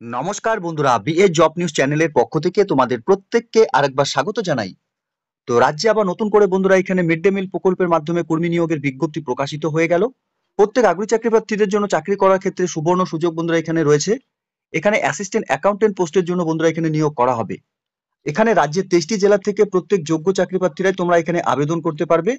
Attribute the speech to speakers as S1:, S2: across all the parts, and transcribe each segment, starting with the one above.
S1: নমস্কার বন্ধুরা, BA job news চ্যানেলের পক্ষ থেকে তোমাদের প্রত্যেককে আরেকবার স্বাগত জানাই। তো রাজ্যে আবার নতুন করে বন্ধুরা এখানে মিড ডে মিল প্রকল্পের মাধ্যমে কর্মী নিয়োগের বিজ্ঞপ্তি প্রকাশিত হয়ে গেল। প্রত্যেক আগ্রহী চাকরি প্রার্থীদের জন্য চাকরি করার ক্ষেত্রে সুবর্ণ সুযোগ বন্ধুরা এখানে রয়েছে। এখানে অ্যাসিস্ট্যান্ট অ্যাকাউন্টেন্ট পোস্টের জন্য বন্ধুরা এখানে নিয়োগ করা হবে। এখানে রাজ্যের 23টি জেলা থেকে প্রত্যেক যোগ্য চাকরি প্রার্থীরাই তোমরা এখানে আবেদন করতে পারবে।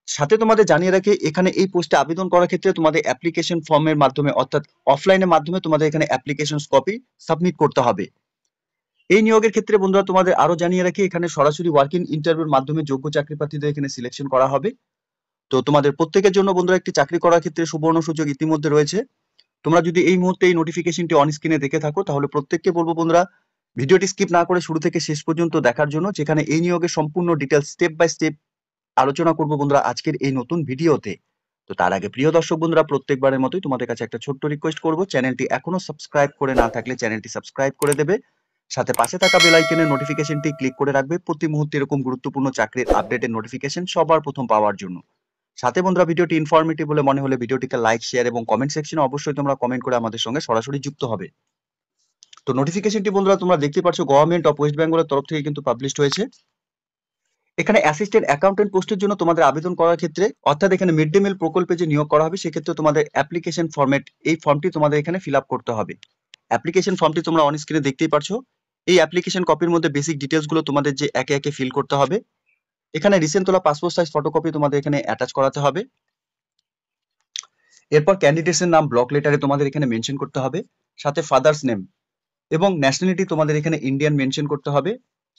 S1: সাথে তোমাদের জানিয়ে রাখি, এখানে এই পোস্টে আবেদন করার ক্ষেত্রে তোমাদের অ্যাপ্লিকেশন ফর্মের মাধ্যমে অর্থাৎ অফলাইনের মাধ্যমে তোমাদের এখানে অ্যাপ্লিকেশন কপি সাবমিট করতে হবে। এই নিয়োগের ক্ষেত্রে বন্ধুরা তোমাদের আরো জানিয়ে রাখি, এখানে সরাসরি ওয়ার্কিং ইন্টারভিউর মাধ্যমে যোগ্য চাকরি প্রার্থীদের এখানে সিলেকশন করা হবে। তো তোমাদের প্রত্যেকের জন্য বন্ধুরা একটি চাকরি করার ক্ষেত্রে সুবর্ণ সুযোগ ইতিমধ্যে রয়েছে। তোমরা যদি এই মুহূর্তে এই নোটিফিকেশনটি অন স্ক্রিনে দেখে থাকো, তাহলে প্রত্যেককে বলবো বন্ধুরা ভিডিওটি স্কিপ না করে শুরু থেকে শেষ পর্যন্ত দেখার জন্য, যেখানে এই নিয়োগের সম্পূর্ণ ডিটেলস স্টেপ বাই স্টেপ আলোচনা করবো বন্ধুরা আজকের এই নতুন ভিডিওতে। তো তার আগে প্রিয় দর্শক বন্ধুরা, প্রত্যেকবারের মতোই তোমাদের কাছে একটা ছোট্ট রিকোয়েস্ট করবো, চ্যানেলটি এখনো সাবস্ক্রাইব করে না থাকলে চ্যানেলটি সাবস্ক্রাইব করে দেবে। সাথে পাশে থাকা বেল আইকনের নোটিফিকেশনটি ক্লিক করে রাখবে প্রতি মুহূর্তে এরকম গুরুত্বপূর্ণ চাকরির আপডেটের নোটিফিকেশন সবার প্রথম পাওয়ার জন্য। সাথে বন্ধুরা ভিডিওটি ইনফরমেটিভ বলে মনে হলে ভিডিওটিকে লাইক, শেয়ার এবং কমেন্ট সেকশনে অবশ্যই তোমরা কমেন্ট করে আমাদের সঙ্গে সরাসরি যুক্ত হবে। তো নোটিফিকেশনটি বন্ধুরা তোমরা দেখতে পাচ্ছ, গভর্নমেন্ট অফ ওয়েস্ট বেঙ্গলের তরফ থেকে কিন্তু পাবলিশড হয়েছে। এখানে অ্যাসিস্ট্যান্ট অ্যাকাউন্টেন্ট পোস্টের জন্য তোমাদের আবেদন করার ক্ষেত্রে অর্থাৎ এখানে মিড ডে মিল প্রকল্পে যে নিয়োগ করা হবে, সেক্ষেত্রে তোমাদের অ্যাপ্লিকেশন ফর্মেট, এই ফর্মটি তোমাদের এখানে ফিল আপ করতে হবে। অ্যাপ্লিকেশন ফর্মটি তোমরা অন স্ক্রিনে দেখতেই পারছো। এই অ্যাপ্লিকেশন কপির মধ্যে বেসিক ডিটেলস গুলো তোমাদের যে একে একে ফিল করতে হবে। এখানে রিসেন্ট তোলা পাসপোর্ট সাইজ ফটোকপি তোমাদের এখানে অ্যাটাচ করাতে হবে। এরপর ক্যান্ডিডেটসের নাম ব্লক লেটারে তোমাদের এখানে মেনশন করতে হবে। সাথে ফাদার্স নেম এবং ন্যাশনালিটি তোমাদের এখানে ইন্ডিয়ান মেনশন করতে হবে।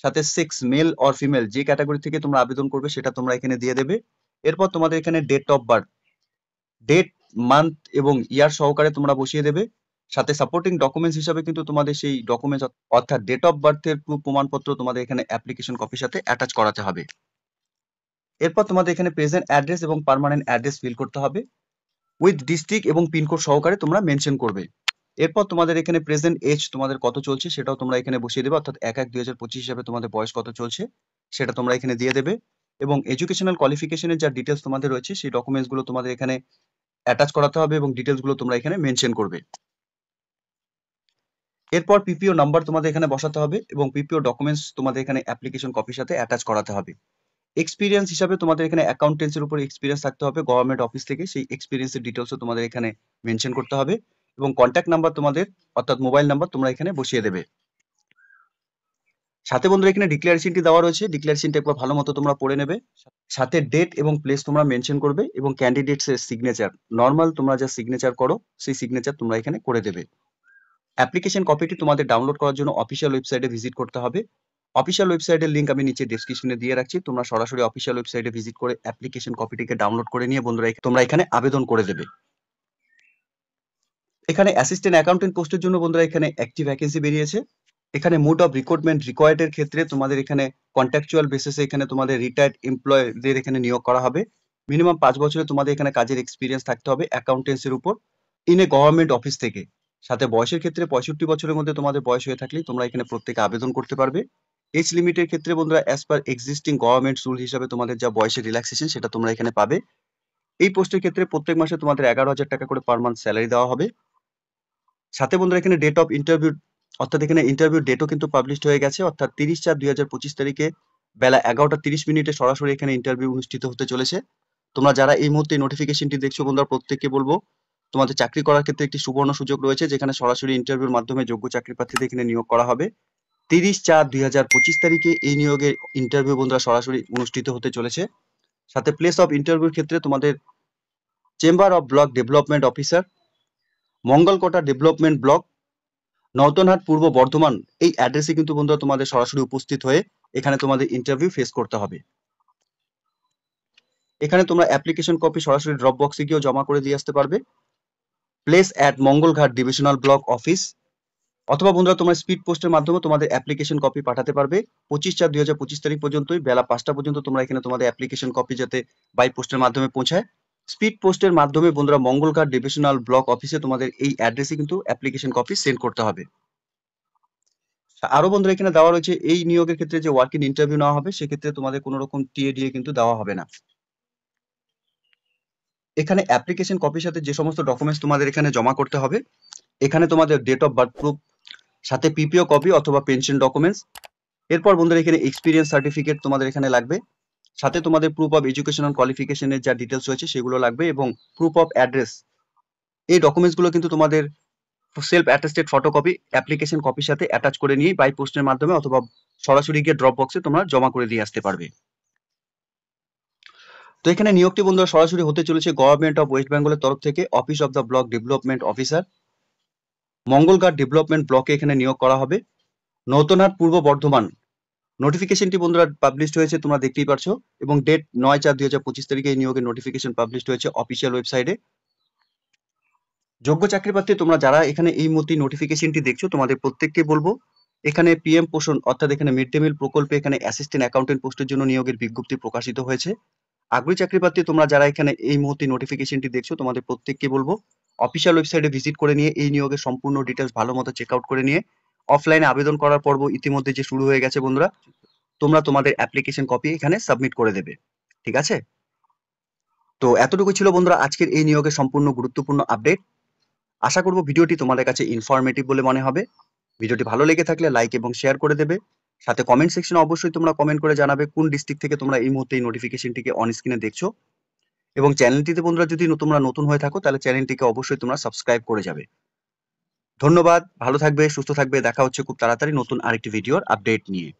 S1: সাথে সেক্স মেল অর ফিমেল, যে ক্যাটাগরি থেকে তোমরা আবেদন করবে সেটা তোমরা এখানে দিয়ে দেবে। এরপর তোমাদের এখানে date of birth, date, month এবং ইয়ার সহকারে তোমরা বসিয়ে দেবে। সাথে সাপোর্টিং ডকুমেন্টস হিসাবে কিন্তু তোমাদের সেই ডকুমেন্টস অর্থাৎ ডেট অফ বার্থের প্রুফ প্রমাণপত্র তোমাদের এখানে অ্যাপ্লিকেশন কপির সাথে অ্যাটাচ করাতে হবে। এরপর তোমাদের এখানে প্রেজেন্ট অ্যাড্রেস এবং পার্মানেন্ট অ্যাড্রেস ফিল করতে হবে, উইথ ডিস্ট্রিক্ট এবং পিনকোড সহকারে তোমরা মেনশন করবে। এরপর তোমাদের এখানে প্রেজেন্ট এজ তোমাদের কত চলছে সেটাও তোমরা এখানে বসিয়ে দেবে, অর্থাৎ 1/1/2025 হিসাবে তোমাদের বয়স কত চলছে সেটা তোমরা এখানে দিয়ে দেবে। এবং এডুকেশনাল কোয়ালিফিকেশনের যা ডিটেলস তোমাদের রয়েছে সেই ডকুমেন্টস গুলো তোমাদের এখানে অ্যাটাচ করাতে হবে এবং ডিটেলস গুলো তোমরা এখানে মেনশন করবে। এরপর পিপিও নাম্বার তোমাদের এখানে বসাতে হবে এবং পিপিও ডকুমেন্টস তোমাদের এখানে অ্যাপ্লিকেশন কপির সাথে অ্যাটাচ করাতে হবে। এক্সপিরিয়েন্স হিসাবে তোমাদের এখানে অ্যাকাউন্টেন্সির উপর এক্সপিরিয়েন্স থাকতে হবে গভর্নমেন্ট অফিস থেকে, সেই এক্সপিরিয়েন্সের ডিটেলসও তোমাদের এখানে মেনশন করতে হবে। এবং কন্ট্যাক্ট নাম্বার তোমাদের অর্থাৎ মোবাইল নাম্বার তোমরা এখানে বসিয়ে দেবে। সাথে বন্ধুরা এখানে ডিক্লারেশনটি দেওয়া রয়েছে, ডিক্লারেশনটা একবার ভালো মতো তোমরা পড়ে নেবে। সাথে ডেট এবং প্লেস তোমরা মেনশন করবে এবং ক্যান্ডিডেটস এর সিগনেচার, নর্মাল তোমরা যা সিগনেচার করো সেই সিগনেচার তোমরা এখানে করে দেবে। অ্যাপ্লিকেশন কপিটি তোমাদের ডাউনলোড করার জন্য অফিসিয়াল ওয়েবসাইটে ভিজিট করতে হবে। অফিসিয়াল ওয়েবসাইটের লিংক আমি নিচে ডেসক্রিপশনে দিয়ে রাখছি, তোমরা সরাসরি অফিসিয়াল ওয়েবসাইটে ভিজিট করে অ্যাপ্লিকেশন কপিটিকে ডাউনলোড করে নিয়ে বন্ধুরা তোমরা এখানে আবেদন করে দেবে। এখানে অ্যাসিস্ট্যান্ট অ্যাকাউন্টেন্ট পোস্টের জন্য বন্ধুরা এখানে একটি ভ্যাকেন্সি বেরিয়েছে। এখানে মোড অফ রিক্রুটমেন্ট রিকোয়ার্ড এর ক্ষেত্রে তোমাদের এখানে কন্ট্রাকচুয়াল বেসিসে এখানে তোমাদের রিটায়ার্ড এমপ্লয়ীদের এখানে নিয়োগ করা হবে। মিনিমাম 5 বছরে তোমাদের এখানে কাজের এক্সপিরিয়েন্স থাকতে হবে অ্যাকাউন্টেন্সির উপর, ইন এ গভর্নমেন্ট অফিস থেকে। সাথে বয়সের ক্ষেত্রে 65 বছরের মধ্যে তোমাদের বয়স হয়ে থাকলে তোমরা এখানে প্রত্যেকে আবেদন করতে পারবে। এজ লিমিটের ক্ষেত্রে বন্ধুরা as per existing government rule হিসাবে তোমাদের যা বয়সের রিল্যাক্সেশন সেটা তোমরা এখানে পাবে। এই পোস্টের ক্ষেত্রে প্রত্যেক মাসে তোমাদের 11,000 টাকা করে পার মান্থ স্যালারি দেওয়া হবে। সাথে বন্ধুরা এখানে ডেট অফ ইন্টারভিউ অর্থাৎ এখানে ইন্টারভিউ ডেটও কিন্তু পাবলিশড হয়ে গেছে, অর্থাৎ 30/4/2025 তারিখে বেলা 11:30 সরাসরি এখানে ইন্টারভিউ অনুষ্ঠিত হতে চলেছে। তোমরা যারা এই মুহূর্তে নোটিফিকেশনটি দেখছো বন্ধুরা, প্রত্যেককে বলবো তোমাদের চাকরি করার ক্ষেত্রে একটি সুবর্ণ সুযোগ রয়েছে, যেখানে সরাসরি ইন্টারভিউর মাধ্যমে যোগ্য চাকরি প্রার্থীদের এখানে নিয়োগ করা হবে। 30/4/2025 তারিখে এই নিয়োগের ইন্টারভিউ বন্ধুরা সরাসরি অনুষ্ঠিত হতে চলেছে। সাথে প্লেস অফ ইন্টারভিউর ক্ষেত্রে তোমাদের chamber of block development officer, Mangalkota development block, Natunhat, Purba Bardhaman, এই অ্যাড্রেসে কিন্তু বন্ধুরা তোমাদের সরাসরি উপস্থিত হয়ে এখানে তোমাদের ইন্টারভিউ ফেস করতে হবে। এখানে তোমরা অ্যাপ্লিকেশন কপি সরাসরি ড্রপ বক্সে গিয়েও জমা করে দিয়ে আসতে পারবে। Place at Mangalghat divisional block office, অথবা বন্ধুরা তোমরা স্পিড পোস্টের মাধ্যমে তোমাদের অ্যাপ্লিকেশন কপি পাঠাতে পারবে। 25/4/2025 তারিখ পর্যন্তই বেলা 5টা পর্যন্ত তোমরা এখানে তোমাদের অ্যাপ্লিকেশন কপি যাতে বাই পোস্টের মাধ্যমে পৌঁছায়। স্পিড পোস্টের মাধ্যমে বন্ধুরা মঙ্গলঘাট ডিভিশনাল ব্লক অফিসে তোমাদের এই অ্যাড্রেসে কিন্তু অ্যাপ্লিকেশন কপি সেন্ড করতে হবে। আরো বন্ধুরা এখানে দেওয়া রয়েছে, এই নিয়োগের ক্ষেত্রে যে ওয়ার্কিং ইন্টারভিউ নেওয়া হবে সেক্ষেত্রে তোমাদের কোনো রকম টিএডিএ কিন্তু দেওয়া হবে না। এখানে অ্যাপ্লিকেশন কপির সাথে যে সমস্ত ডকুমেন্টস তোমাদের এখানে জমা করতে হবে, এখানে তোমাদের ডেট অফ বার্থ প্রুফ, সাথে পিপিও কপি অথবা পেনশন ডকুমেন্টস। এরপর বন্ধুরা এখানে এক্সপিরিয়েন্স সার্টিফিকেট তোমাদের এখানে লাগবে, সাথে তোমাদের প্রুফ অফ এডুকেশনাল কোয়ালিফিকেশনের যা ডিটেলস রয়েছে সেগুলো লাগবে, এবং প্রুফ অফ অ্যাড্রেস। এই ডকুমেন্টসগুলো কিন্তু তোমাদের সেলফ অ্যাটেস্টেড ফটোকপি অ্যাপ্লিকেশন কপির সাথে অ্যাটাচ করে নিয়ে বাই পোস্টের মাধ্যমে অথবা সরাসরি গিয়ে ড্রপ বক্সে তোমরা জমা করে দিয়ে আসতে পারবে। তো এখানে নিয়োগটি বন্ধুরা সরাসরি হতে চলেছে গভর্নমেন্ট অফ ওয়েস্ট বেঙ্গলের তরফ থেকে office of the block development officer, Mangalghat development ব্লকে এখানে নিয়োগ করা হবে। নৌতনহাট পূর্ব বর্ধমান। নোটিফিকেশনটি বন্ধুরা পাবলিশড হয়েছে, তোমরা দেখতেই পারছো, এবং ডেট 9/4/2025 তারিখে এই নিয়োগের নোটিফিকেশন পাবলিশড হয়েছে অফিসিয়াল ওয়েবসাইটে। যোগ্য চাকরি প্রার্থী তোমরা যারা এখানে এই মুহূর্তে নোটিফিকেশনটি দেখছো, তোমাদের প্রত্যেককে বলবো এখানে পিএম পোষণ অর্থাৎ এখানে মিড ডে মিল প্রকল্পে এখানে অ্যাসিস্ট্যান্ট অ্যাকাউন্টেন্ট পোস্টের জন্য নিয়োগের বিজ্ঞপ্তি প্রকাশিত হয়েছে। আগ্রহী চাকরি প্রার্থী তোমরা যারা এখানে এই মুহূর্তে নোটিফিকেশনটি দেখছো, তোমাদের প্রত্যেককে বলবো অফিসিয়াল ওয়েবসাইটে ভিজিট করে নিয়ে এই নিয়োগের সম্পূর্ণ ডিটেলস ভালো মতো চেক আউট করে নিয়ে অফলাইনে আবেদন করার পর্ব ইতিমধ্যে যে শুরু হয়ে গেছে বন্ধুরা, তোমরা তোমাদের অ্যাপ্লিকেশন কপি এখানে সাবমিট করে দেবে। ঠিক আছে, তো এতটুকু ছিল বন্ধুরা আজকের এই নিয়োগের সম্পূর্ণ গুরুত্বপূর্ণ আপডেট। আশা করব ভিডিওটি তোমাদের কাছে ইনফরমেটিভ বলে মনে হবে। ভিডিওটি ভালো লেগে থাকলে লাইক এবং শেয়ার করে দেবে, সাথে কমেন্ট সেকশনে অবশ্যই তোমরা কমেন্ট করে জানাবে কোন ডিস্ট্রিক্ট থেকে তোমরা এই মুহূর্তে এই নোটিফিকেশনটিকে অন স্ক্রিনে দেখছো, এবং চ্যানেলটিতে বন্ধুরা যদি তোমরা নতুন হয়ে থাকো তাহলে চ্যানেলটিকে অবশ্যই তোমরা সাবস্ক্রাইব করে যাবে। ধন্যবাদ, ভালো থাকবে, সুস্থ থাকবে, দেখা হচ্ছে খুব তাড়াতাড়ি নতুন আরেকটি ভিডিওর আপডেট নিয়ে।